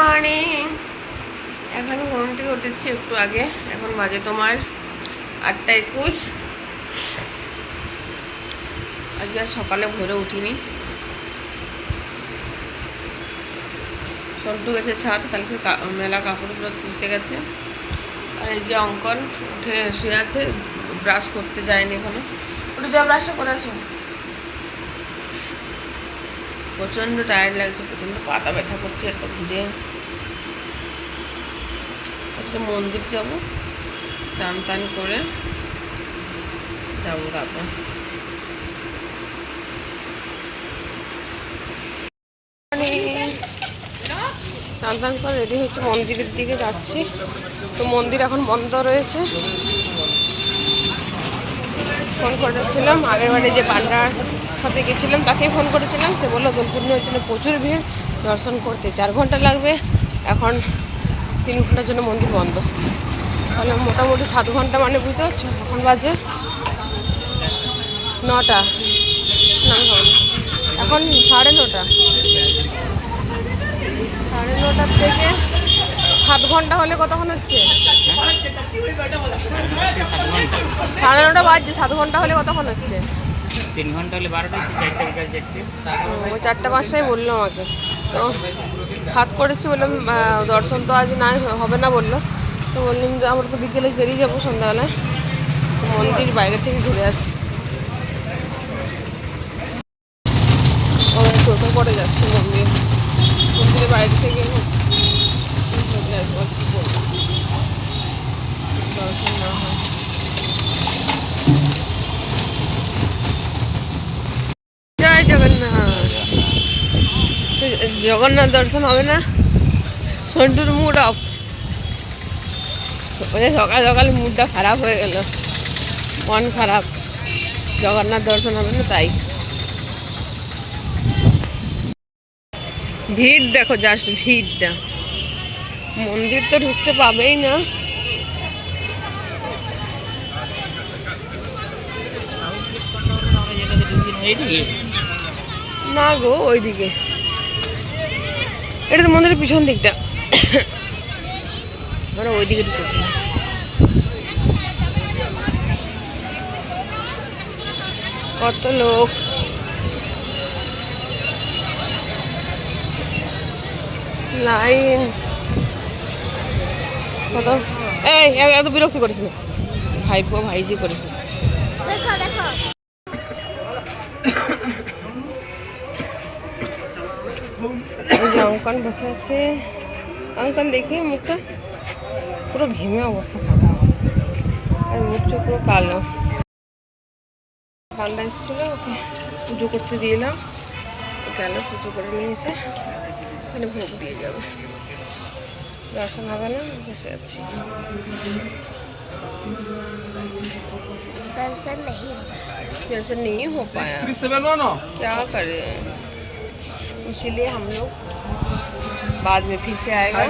Morning. এখন ঘুম থেকে উঠেছি একটু আগে। এখন বাজে তোমার 8:21। আজকে আর সকালে ভোরে উঠিনি। সন্টু গেছে ছাদ, কালকে মেলা কাপড়গুলো তুলতে গেছে। আর এই যে অঙ্কন উঠে শুয়ে আছে, ব্রাশ করতে যায়নি এখনো। ওটা যা ব্রাশটা করে আসো। প্রচণ্ড টায়ার্ড লাগছে, প্রচণ্ড পাতা ব্যথা করছে এত ঘুরে। আজকে মন্দির যাবো, চান টান করে যাবো। তারপর চান টান করে রেডি হচ্ছে, মন্দিরের দিকে যাচ্ছি। তো মন্দির এখন বন্ধ রয়েছে। ফোন করেছিলাম আগের বারে যে পান্ডার সাথে গেছিলাম, তাকেই ফোন করেছিলাম। সে বললো দোলপূর্ণিমার জন্য প্রচুর ভিড়, দর্শন করতে 4 ঘন্টা লাগবে। এখন 3 ঘন্টার জন্য মন্দির বন্ধ। তাহলে মোটামুটি 7 ঘন্টা, মানে বুঝতে পারছো। এখন বাজে 9টা, না এখন 9:30। 9:30 থেকে 7 ঘন্টা হলে কতক্ষণ হচ্ছে? 9:30 বাজছে, 7 ঘন্টা হলে কতক্ষণ হচ্ছে? 3 ঘন্টা হলে 12টা, 4টা বিকাল 4টে। ওই 4টা 5টাই বললো আমাকে। তো হাত করেছি, বললাম দর্শন তো আজ নাই, হবে না বললো। তো বললাম যে আমরা তো বিকেলে বেরিয়ে যাবো সন্ধ্যাবেলায়, মন্দির বাইরে থেকে ঘুরে আসি। টোটো করে যাচ্ছি মন্দিরের বাইরে থেকে দর্শন না হয়। জয় জগন্নাথ। জগন্নাথ দর্শন হবে না, সন্টুর মুড অফ। সকাল সকাল মুডটা খারাপ হয়ে গেল, মন খারাপ। জগন্নাথ দর্শন হবে না তাই। ভিড় দেখো, জাস্ট ভিড়টা। মন্দির তো ঢুকতে পাবেই না। না গো, ওইদিকে। এটা তো মন্দিরের পিছন দিকটা, আমরা ওইদিকে ঢুকেছি। কত লোক, লাইন কত। এই এত বিরক্তি করিস না, ভাইপো ভাইজি করিস না। অঙ্কন বসে আছে। অঙ্কন দেখি মুখটা পুরো ঘেমে অবস্থা খারাপ, আর মুখ চোখ পুরো কালো। ঠান্ডা এসেছিল, ওকে পুজো করতে দিলাম। গেল, পুজো করে নিয়ে এসে এখানে ভোগ দিয়ে যাবে। দর্শন হবে না, বসে আছি। दर्शन नहीं हो पाया, क्या करें। इसीलिए हम लोग बाद में फिर से आएगा,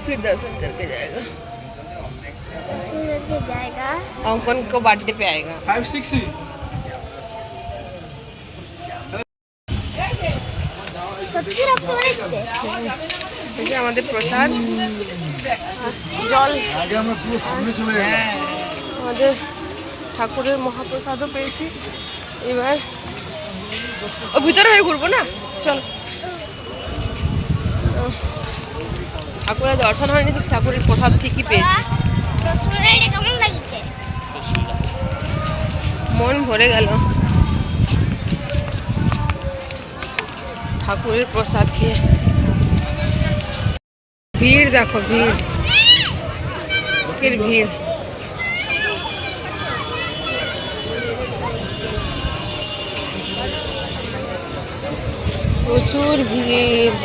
फिर दर्शन करके जाएगा। अंकन को बर्थडे पे आएगा। 560 আমাদের প্রসাদ জল, আমাদের ঠাকুরের মহাপ্রসাদও পেয়েছি। এবার ও ভিতরে হয়ে ঘুরবো না, চল। ঠাকুরের দর্শন হয়নি, ঠাকুরের প্রসাদ ঠিকই পেয়েছি। মন ভরে গেল ঠাকুরের প্রসাদ খেয়ে। ভিড় দেখো, ভিড়, ভিড়। প্রচুর ভিড়।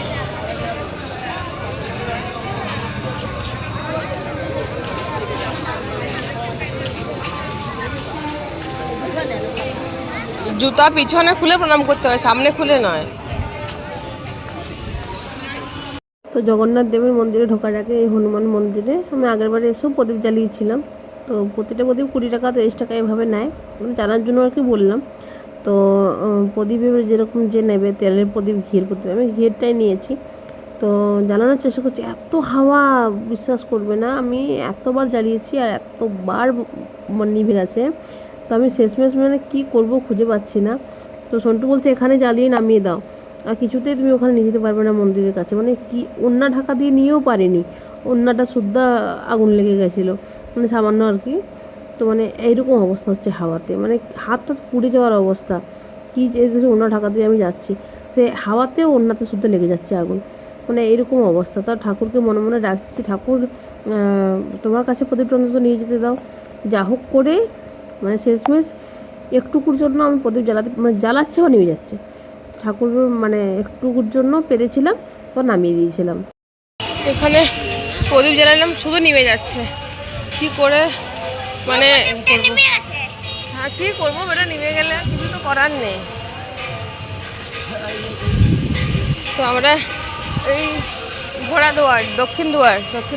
জুতা পিছনে খুলে প্রণাম করতে হয়, সামনে খুলে নয়। তো জগন্নাথ দেবের মন্দিরে ঢোকার আগে এই হনুমান মন্দিরে আমি আগেরবারে এসেও প্রদীপ জ্বালিয়েছিলাম। তো প্রতিটা প্রদীপ 20 টাকা 30 টাকা এভাবে নেয়, মানে জানার জন্য আর কি বললাম। তো প্রদীপের যেরকম যে নেবে, তেলের প্রদীপ, ঘিয়ের প্রদীপ, আমি ঘিয়েরটাই নিয়েছি। তো জ্বালানোর চেষ্টা করছি, এত হাওয়া বিশ্বাস করবে না, আমি এতবার জ্বালিয়েছি আর এতবার নিভে গেছে। তো আমি শেষমেশ মানে কী করব খুঁজে পাচ্ছি না। তো সন্টু বলছে এখানে জ্বালিয়ে নামিয়ে দাও, আর কিছুতেই তুমি ওখানে নিয়ে যেতে পারবে না মন্দিরের কাছে। মানে কি ওড়না ঢাকা দিয়ে নিয়েও পারিনি, ওড়নাটা শুদ্ধা আগুন লেগে গেছিলো, মানে সামান্য আর কি। তো মানে এইরকম অবস্থা হচ্ছে হাওয়াতে, মানে হাত টাত পুড়ে যাওয়ার অবস্থা। কী যে ওড়না ঢাকা দিয়ে আমি যাচ্ছি, সে হাওয়াতেও ওড়নাতে শুদ্ধা লেগে যাচ্ছে আগুন, মানে এইরকম অবস্থা। তো ঠাকুরকে মনে মনে ডাকছি, ঠাকুর তোমার কাছে প্রদীপটা অন্তত নিয়ে যেতে দাও। যা হোক করে মানে শেষমেশ একটুকুর জন্য আমি প্রদীপ জ্বালাতে মানে জ্বালাচ্ছে বা নেমে যাচ্ছে, ঠাকুর মানে একটুকুর জন্য পেরেছিলাম তো নামিয়ে দিয়েছিলাম। এখানে প্রদীপ জ্বালালাম, শুধু নিভে যাচ্ছে। কি করে মানে করবো? হ্যাঁ কী করবো, বেটা নিভে গেলে কিছু তো করার নেই। তো আমরা এই ঘোড়া দুয়ার দক্ষিণ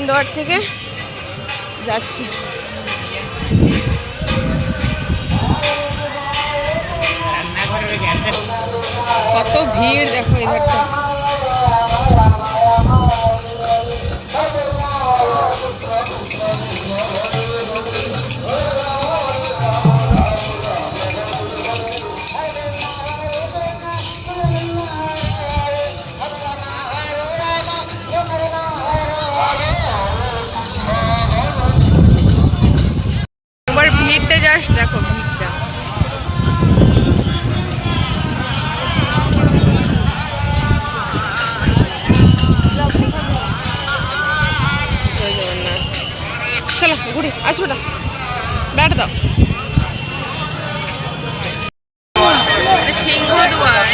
দুয়ার থেকে যাচ্ছি। কত ভিড় দেখো এই ঘাটটা। একবার ভিড়টা যাস, দেখো ভিড়টা। চলো ঘুরি, আসবে না, ব্যাট দাও। সিংহদুয়ার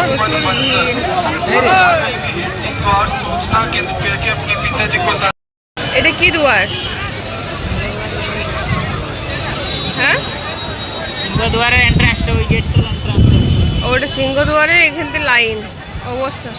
প্রচুর ভিড়। এটা কি দুয়ার? হ্যাঁ সিংহদুয়ারের এন্ট্রান্সটা, ওই গেটটার এন্ট্রান্স। ওটা সিংহদুয়ারের এখান থেকে লাইন অবস্থা।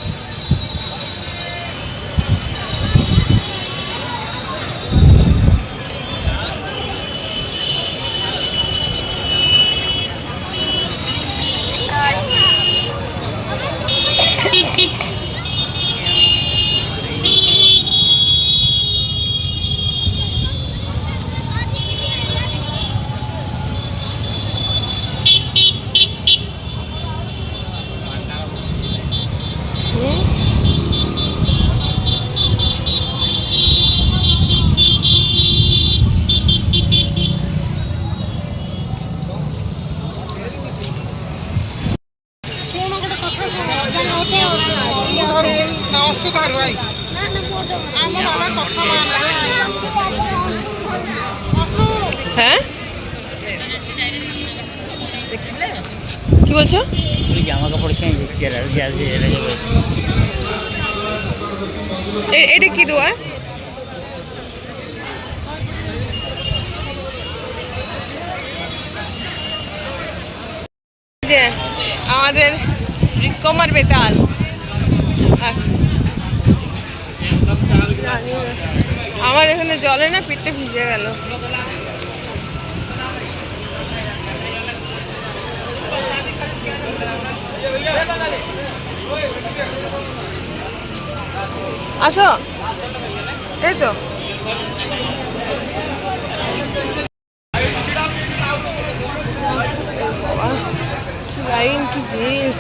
হ্যাঁ কি বলছো? জামা কাপড় চেঞ্জ হচ্ছে, এটা কি দুয়ার? যে আমাদের রিকমার বেতাল আমার এখানে জলে না পিঠটা ভিজে গেল। আসো, এই তো লাইন, কি ভিড়।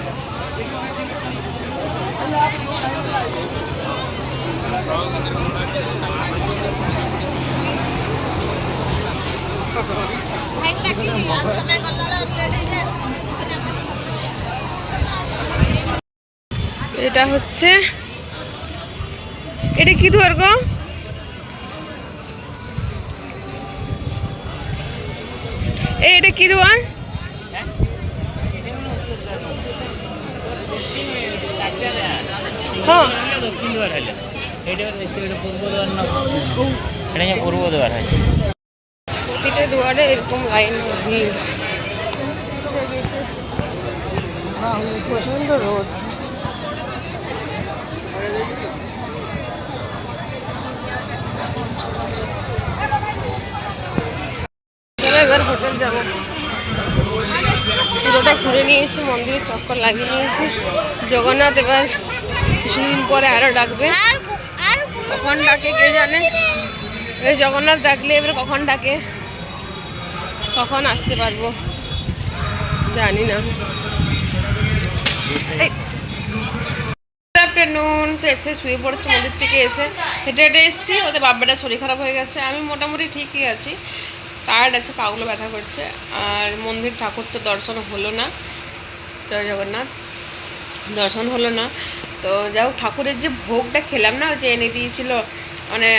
এটা হচ্ছে, এটা কি দুয়ার গো? এটা কি দুয়ার? হ্যাঁ দক্ষিণ দুয়ার হলো, এটা পূর্ব দুয়ার না, এটা পূর্ব দুয়ার হয়। প্রতিটা দুয়ারে এরকম লাইন, ভিড়, প্রচন্ড রোদ। চলো এবার হোটেল যাবো। পুরোটা মন্দিরটা ঘুরে নিয়েছি, মন্দিরে চক্কর লাগিয়ে নিয়েছি। জগন্নাথ এবার কিছুদিন পরে আরও ডাকবে, কখন ডাকে কে জানে। এই জগন্নাথ ডাকলে এবার কখন ডাকে, কখন আসতে পারবো জানি না। আফটারনুন তো এসে শুয়ে পড়েছে, মন্দির থেকে এসে হেঁটে হেঁটে এসেছি। ওদের বাবাটা শরীর খারাপ হয়ে গেছে, আমি মোটামুটি ঠিকই আছি, টায়ার্ড আছে, পাগুলো ব্যথা করছে। আর মন্দির ঠাকুর তো দর্শন হলো না, জয় জগন্নাথ, দর্শন হলো না। তো যাই হোক, ঠাকুরের যে ভোগটা খেলাম না, যে এনে দিয়েছিল, মানে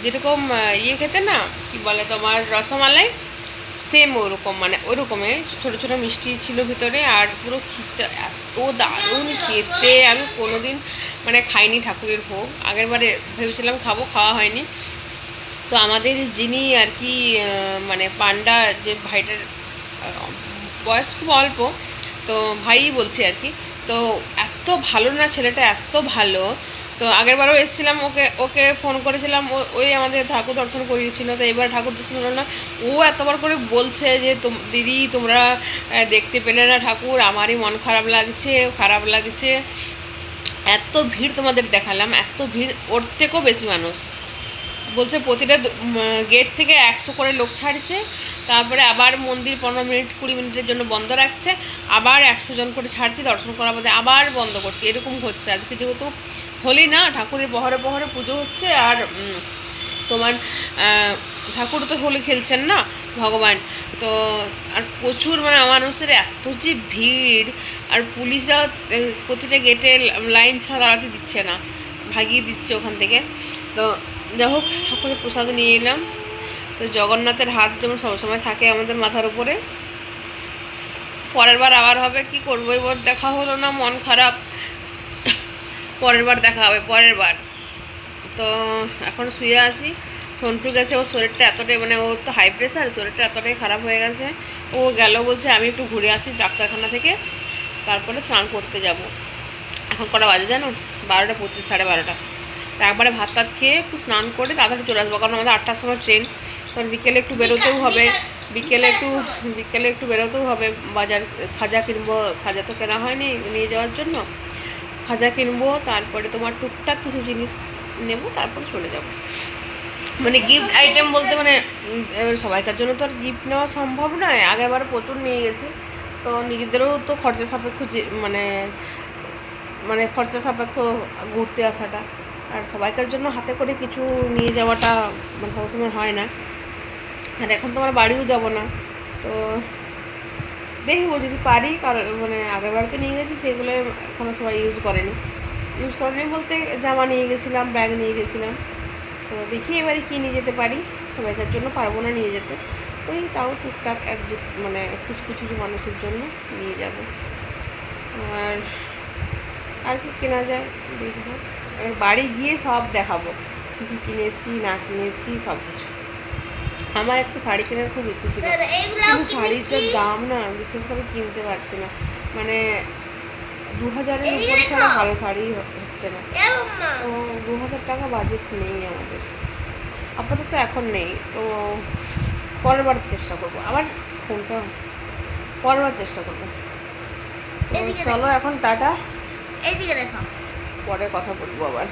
যেরকম ইয়ে খেতে না, কি বলে তোমার, রসমালাই, সেম ওরকম, মানে ওরকমই ছোটো ছোটো মিষ্টি ছিল ভিতরে। আর পুরো ক্ষীরটা এত দারুণ খেতে, আমি কোনোদিন মানে খাইনি ঠাকুরের ভোগ। আগের বারে ভেবেছিলাম খাবো, খাওয়া হয়নি। তো আমাদের যিনি আর কি মানে পান্ডা, যে ভাইটার বয়স খুব অল্প, তো ভাই বলছে আর কি, তো এত ভালো না ছেলেটা, এত ভালো। তো আগেরবারও এসেছিলাম, ওকে ওকে ফোন করেছিলাম, ওই আমাদের ঠাকুর দর্শন করিয়েছিল। তো এবার ঠাকুর দর্শন হলো না, ও এতবার করে বলছে যে দিদি তোমরা দেখতে পেলে না ঠাকুর, আমারই মন খারাপ লাগছে, খারাপ লাগছে, এত ভিড় তোমাদের দেখালাম, এত ভিড়, ওর থেকেও বেশি মানুষ। বলছে প্রতিটা গেট থেকে 100 করে লোক ছাড়ছে, তারপরে আবার মন্দির 15 মিনিট 20 মিনিটের জন্য বন্ধ রাখছে, আবার 100 জন করে ছাড়ছে, দর্শন করার মধ্যে আবার বন্ধ করছে, এরকম হচ্ছে। আজকে যেহেতু হোলি না, ঠাকুরের বহরে বহরে পুজো হচ্ছে, আর তোমার ঠাকুর তো হোলি খেলছেন না ভগবান, তো আর প্রচুর মানে মানুষের এত যে ভিড়, আর পুলিশরা প্রতিটা গেটে লাইন ছাড়া দাঁড়াতে দিচ্ছে না, ভাগিয়ে দিচ্ছে ওখান থেকে। তো যাই হোক, ঠাকুরের প্রসাদ নিয়ে এলাম। তো জগন্নাথের হাত যেমন সবসময় থাকে আমাদের মাথার উপরে, পরের বার আবার হবে, কি করবো, এবার দেখা হলো না, মন খারাপ, পরের বার দেখা হবে, পরের বার। তো এখন শুয়ে আছি, সন্টু গেছে, ওর শরীরটা এতটাই, মানে ওর তো হাই প্রেশার, শরীরটা এতটাই খারাপ হয়ে গেছে, ও গেল, বলছে আমি একটু ঘুরে আসি ডাক্তারখানা থেকে, তারপরে স্নান করতে যাব। এখন কটা বাজে জানো, 12:25, 12:30। তো একবারে ভাত টাত খেয়ে একটু স্নান করে তাড়াতাড়ি চলে আসবো, কারণ আমাদের 8টার সময় ট্রেন। কারণ বিকেলে একটু বেরোতেও হবে, বিকেলে একটু বেরোতেও হবে, বাজার খাজা কিনবো, খাজা তো কেনা হয়নি নিয়ে যাওয়ার জন্য, খাজা কিনবো, তারপরে তোমার টুকটাক কিছু জিনিস নেবো, তারপরে চলে যাব। মানে গিফট আইটেম বলতে মানে সবাইকার জন্য তো আর গিফট নেওয়া সম্ভব নয়, আগেরবার প্রচুর নিয়ে গেছি, তো নিজেদেরও তো খরচা সাপেক্ষ, মানে মানে খরচা সাপেক্ষ ঘুরতে আসাটা, আর সবাইকার জন্য হাতে করে কিছু নিয়ে যাওয়াটা মানে সবসময় হয় না। আর এখন তো আমার বাড়িও যাব না, তো দেখবো যদি পারি, কারণ মানে আগের বাড়িতে নিয়ে গেছি সেগুলো এখনও সবাই ইউজ করেনি বলতে জামা নিয়ে গেছিলাম, ব্যাগ নিয়ে গেছিলাম, তো দেখি এবারে কী নিয়ে যেতে পারি। সবাইকার জন্য পারবো না নিয়ে যেতে, ওই তাও টুকটাক মানে কিছু কিছু মানুষের জন্য নিয়ে যাব। আর কি কেনা যায় দেখবো, এবার বাড়ি গিয়ে সব দেখাবো কী কিনেছি না কিনেছি সব কিছু। আমার একটু শাড়ি কেনার খুব ইচ্ছে ছিল, কিন্তু শাড়ির যা দাম না, বিশেষ করে কিনতে পারছি না, মানে 2000-এর উপরে ছাড়া ভালো শাড়ি হচ্ছে না। তো 2000 টাকা বাজেট নেই আমাদের আপাতত, এখন নেই। তো পরের বার চেষ্টা করবো, আবার ফোনটা পরের বার চেষ্টা করবো। চলো এখন টাটা, পরে কথা বলবো আবার।